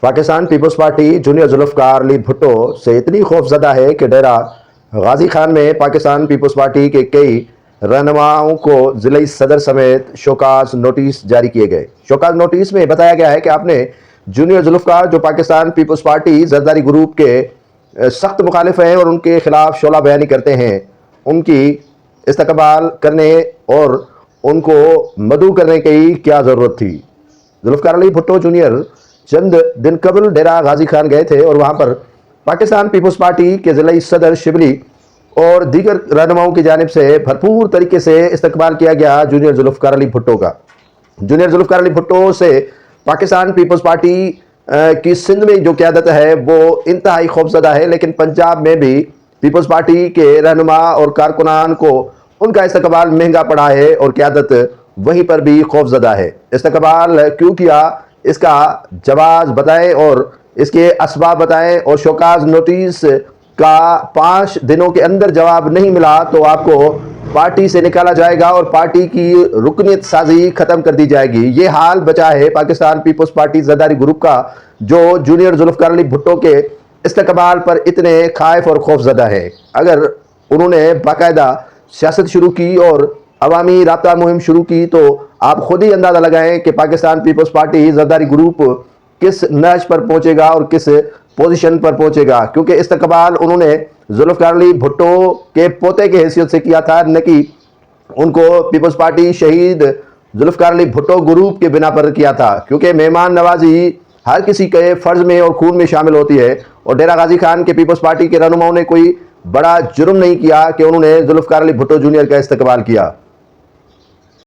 Pakistan Peoples Party junior Zulfikar Ali Bhutto से इतनी खौफजदा है कि डेरा गाजी खान में पाकिस्तान पीपल्स पार्टी के कई रहनुमाओं को ज़िला सदर समेत शोकाज नोटिस जारी किए गए। शोकाज नोटिस में बताया गया है कि आपने जूनियर जुल्फ़कार जो पाकिस्तान पीपल्स पार्टी जरदारी ग्रुप के सख्त मुखालिफ हैं और उनके खिलाफ शोला बयानी करते हैं, उनकी इस्तकबाल करने और उनको मदऊ करने की क्या ज़रूरत थी। जुल्फ़कार अली भुट्टो जूनियर चंद दिन कबल डेरा गाजी खान गए थे और वहां पर पाकिस्तान पीपल्स पार्टी के ज़िला सदर शिबली और दीगर रहनुमाओं की जानिब से भरपूर तरीके से इस्तकबाल किया गया जूनियर जुल्फ़कार अली भुट्टो का। जूनियर जुल्फ़कार अली भुट्टो से पाकिस्तान पीपल्स पार्टी की सिंध में जो क़यादत है वो इंतहाई खौफजदा है, लेकिन पंजाब में भी पीपल्स पार्टी के रहनुमा और कारकुनान को उनका इस्तकबाल महंगा पड़ा है और क़यादत वहीं पर भी खौफजदा है। इस्तकबाल क्यों किया, इसका जवाब बताएं और इसके असबाब बताएं, और शोकाज नोटिस का 5 दिनों के अंदर जवाब नहीं मिला तो आपको पार्टी से निकाला जाएगा और पार्टी की रुकनीत साजी खत्म कर दी जाएगी। ये हाल बचा है पाकिस्तान पीपल्स पार्टी जरदारी ग्रुप का, जो जूनियर जुल्फ़कार अली भुट्टो के इस्तकबाल पर इतने खाइफ और खौफजदा है। अगर उन्होंने बाकायदा सियासत शुरू की और अवामी राब्ता मुहिम शुरू की तो आप खुद ही अंदाज़ा लगाएं कि पाकिस्तान पीपल्स पार्टी जरदारी ग्रुप किस नहज पर पहुंचेगा और किस पोजीशन पर पहुंचेगा, क्योंकि इस्तकबाल उन्होंने जुल्फ़कार अली भुट्टो के पोते के हैसियत से किया था, न कि उनको पीपल्स पार्टी शहीद जुल्फ़कार अली भुट्टो ग्रुप के बिना पर किया था। क्योंकि मेहमान नवाजी हर किसी के फ़र्ज़ में और खून में शामिल होती है और डेरा गाजी खान के पीपल्स पार्टी के रहनुमाओं ने कोई बड़ा जुर्म नहीं किया कि उन्होंने जुल्फ़कार अली भुट्टो जूनियर का इस्तकबाल किया।